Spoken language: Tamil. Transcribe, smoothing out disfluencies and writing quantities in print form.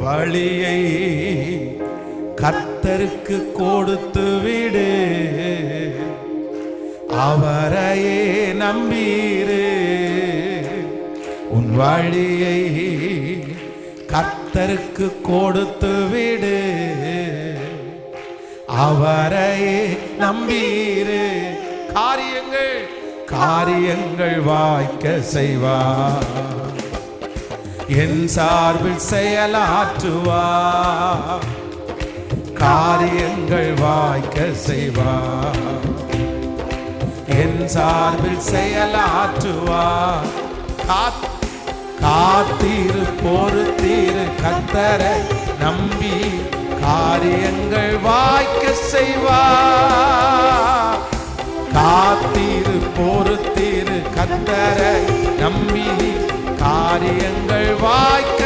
வழியை கர்த்தருக்கு கொடுத்து விடு, அவரையே நம்பீரு. உன் வழியை கர்த்தருக்கு கொடுத்து விடு, அவரையே நம்பீரு. காரியங்கள் வாய்க்க செய்வார், என் சார்பில் செயலாற்றுவார். காரியங்கள் வாய்க்க செய்வார், என் சார்பில் செயலாற்றுவார். காத்தீரு பொறுத்தீரு கர்த்தரை நம்பி, காரியங்கள் வாய்க்க செய்வார். காத்தீரு பொறுத்தீரு கர்த்தரை நம்பி, காரியங்கள் வாய்க்க